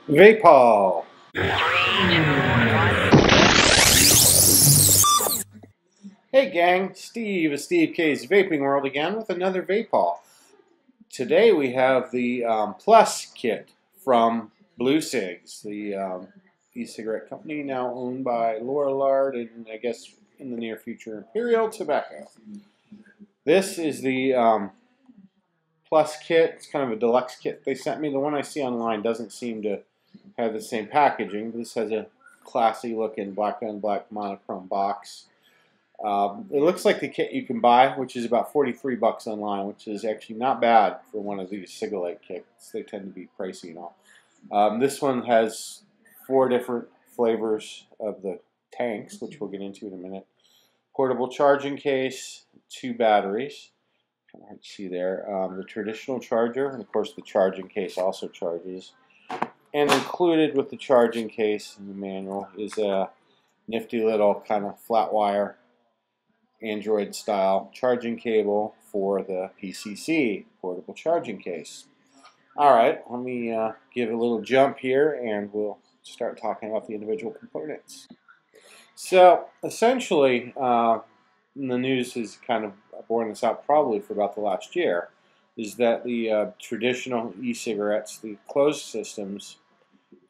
VapeHaul. Hey gang, Steve of Steve K's Vaping World again with another VapeHaul. Today we have the Plus kit from Blu Cigs, the e-cigarette company now owned by Lorillard and I guess in the near future Imperial Tobacco. This is the Plus kit. It's kind of a deluxe kit they sent me. The one I see online doesn't seem to have the same packaging. This has a classy looking black on black monochrome box. It looks like the kit you can buy, which is about 43 bucks online, which is actually not bad for one of these cigarette kits. They tend to be pricey and all. This one has 4 different flavors of the tanks, which we'll get into in a minute. Portable charging case, 2 batteries. Hard to see there. The traditional charger, and of course the charging case also charges. And included with the charging case in the manual is a nifty little kind of flat wire Android style charging cable for the PCC, portable charging case. Alright, let me give a little jump here and we'll start talking about the individual components. So essentially, the news has kind of borne this out probably for about the last year, is that the traditional e-cigarettes, the closed systems,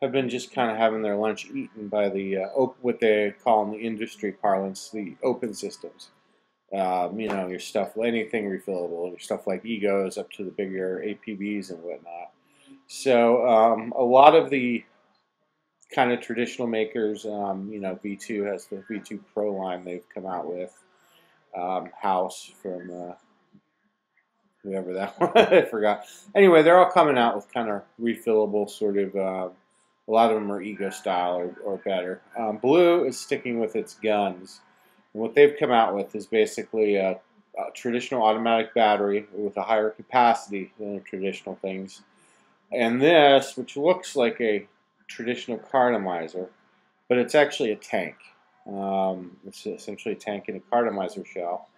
have been just kind of having their lunch eaten by the what they call in the industry parlance the open systems. You know, your stuff, anything refillable, your stuff like Egos up to the bigger APBs and whatnot. So a lot of the kind of traditional makers, you know, V2 has the V2 Pro line they've come out with. House from whoever that was, I forgot. Anyway, they're all coming out with kind of refillable sort of, a lot of them are Ego style or better. Blu is sticking with its guns. And what they've come out with is basically a traditional automatic battery with a higher capacity than the traditional things. And this, which looks like a traditional cartomizer, but it's actually a tank. It's essentially a tank in a cartomizer shell.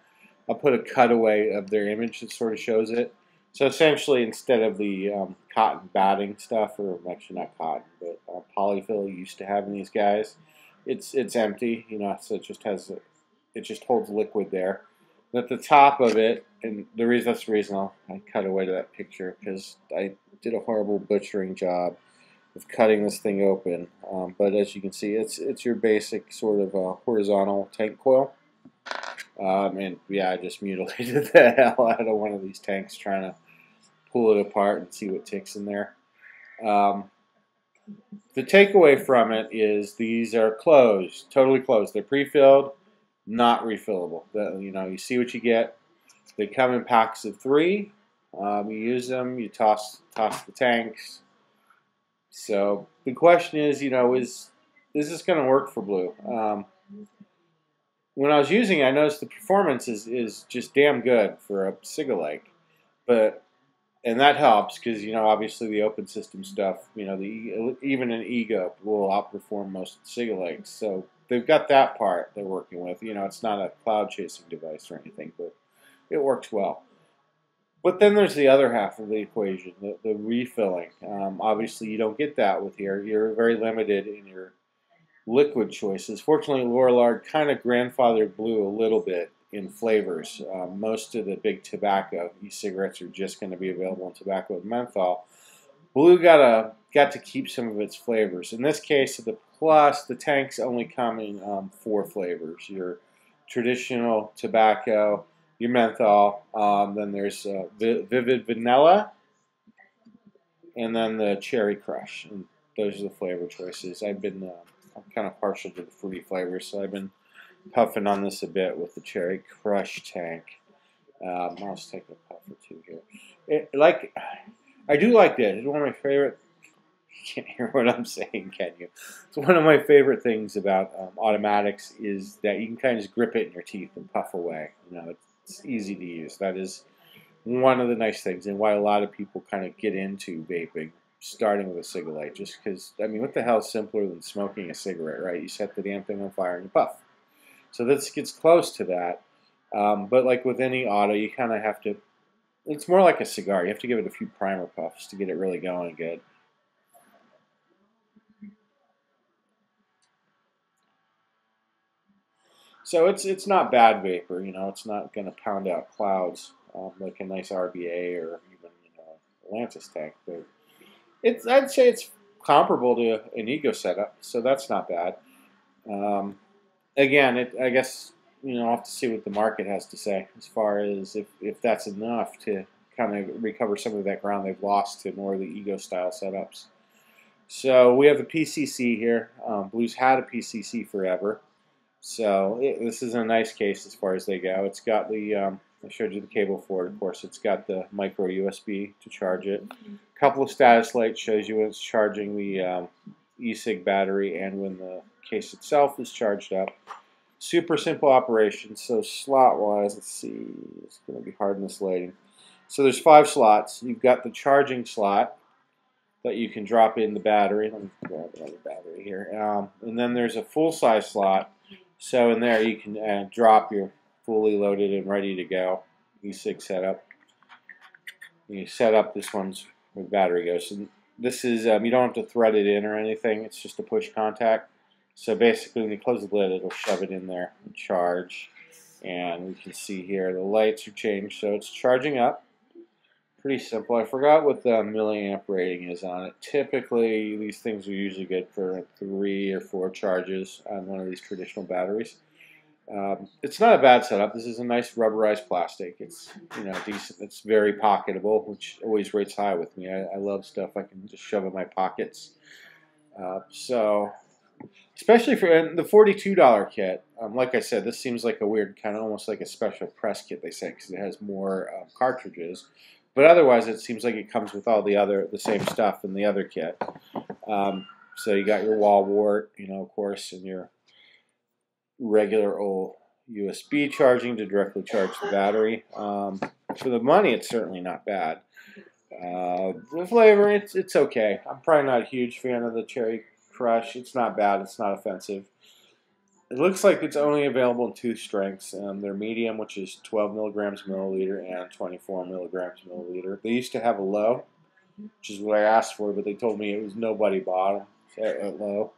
I'll put a cutaway of their image that sort of shows it. So essentially, instead of the cotton batting stuff, or actually not cotton, but polyfill you used to have in these guys, it's empty. You know, so it just holds liquid there. And at the top of it, and that's the reason I cut away to that picture, because I did a horrible butchering job of cutting this thing open. But as you can see, it's your basic sort of horizontal tank coil. And yeah, I just mutilated the hell out of one of these tanks trying to pull it apart and see what ticks in there. The takeaway from it is these are closed, totally closed. They're pre-filled, not refillable. You know, you see what you get. They come in packs of 3. You use them, you toss the tanks. So the question is, you know, is this going to work for Blu? When I was using it, I noticed the performance is just damn good for a cigarette, and that helps because, you know, obviously the open system stuff, you know, even an Ego will outperform most cigarettes. So they've got that part they're working with. You know, it's not a cloud chasing device or anything, but it works well. But then there's the other half of the equation, the refilling. Obviously, you don't get that with here. You're very limited in your liquid choices. Fortunately, Lorillard kind of grandfathered Blu a little bit in flavors. Most of the big tobacco e-cigarettes are just going to be available in tobacco and menthol. Blu got to keep some of its flavors. In this case, the Plus, the tanks only come in 4 flavors. Your traditional tobacco, your menthol, then there's Vivid Vanilla, and then the Cherry Crush. And those are the flavor choices. I'm kind of partial to the fruity flavors, so I've been puffing on this a bit with the Cherry Crush tank. I'll just take a puff or 2 here. I do like this. It's one of my favorite. You can't hear what I'm saying, can you? So one of my favorite things about automatics is that you can kind of just grip it in your teeth and puff away. You know, it's easy to use. That is one of the nice things, and why a lot of people kind of get into vaping, starting with a cigarette, just because, I mean, what the hell is simpler than smoking a cigarette, right? You set the damn thing on fire and you puff. So this gets close to that, but like with any auto, you kind of have to, it's more like a cigar. You have to give it a few primer puffs to get it really going good. So it's not bad vapor. You know, it's not going to pound out clouds like a nice RBA or even Atlantis tank. But I'd say it's comparable to an Ego setup, so that's not bad. Again, I guess I'll have to see what the market has to say as far as if that's enough to kind of recover some of that ground they've lost to more of the Ego style setups. So we have the PCC here. Blu's had a PCC forever, so this is a nice case as far as they go. It's got the I showed you the cable for it, of course. It's got the micro USB to charge it. A couple of status lights shows you when it's charging the e-cig battery and when the case itself is charged up. Super simple operation. So slot-wise, let's see, it's going to be hard in this lighting. So there's 5 slots. You've got the charging slot that you can drop in the battery. Let me grab another battery here. And then there's a full-size slot. So in there you can drop your fully loaded and ready to go e-cig setup. You set up this one's where the battery goes. And this is you don't have to thread it in or anything. It's just a push contact. So basically, when you close the lid, it'll shove it in there and charge. And we can see here the lights are changed, so it's charging up. Pretty simple. I forgot what the milliamp rating is on it. Typically, these things are usually good for 3 or 4 charges on one of these traditional batteries. It's not a bad setup. This is a nice rubberized plastic. It's decent. It's very pocketable, which always rates high with me. I love stuff I can just shove in my pockets. So, especially for the $42 kit, like I said, this seems like a weird kind of almost like a special press kit they say because it has more cartridges. But otherwise, it seems like it comes with all the same stuff in the other kit. So you got your wall wart, of course, and your regular old USB charging to directly charge the battery. For the money, it's certainly not bad. The flavor, it's okay. I'm probably not a huge fan of the Cherry Crush. It's not bad. It's not offensive. It looks like it's only available in 2 strengths. They're medium, which is 12 milligrams milliliter, and 24 milligrams milliliter. They used to have a low, which is what I asked for, but they told me it was nobody bought them at low,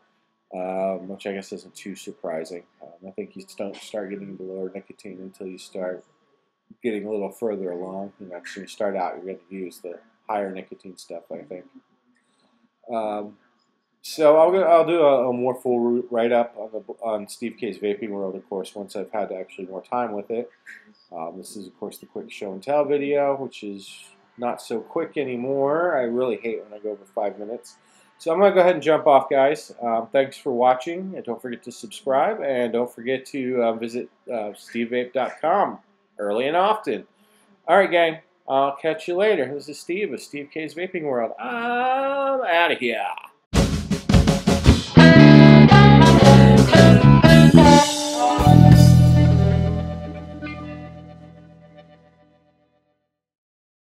which I guess isn't too surprising. I think you don't start getting into lower nicotine until you start getting a little further along. So when you start out, you're going to use the higher nicotine stuff, I think. So I'll do a more full write-up on Steve K's Vaping World, of course, once I've had actually more time with it. This is, of course, the quick show and tell video, which is not so quick anymore. I really hate when I go over 5 minutes. So I'm going to go ahead and jump off, guys. Thanks for watching, and don't forget to subscribe, and don't forget to visit stevevape.com early and often. All right, gang. I'll catch you later. This is Steve of Steve K's Vaping World. I'm out of here.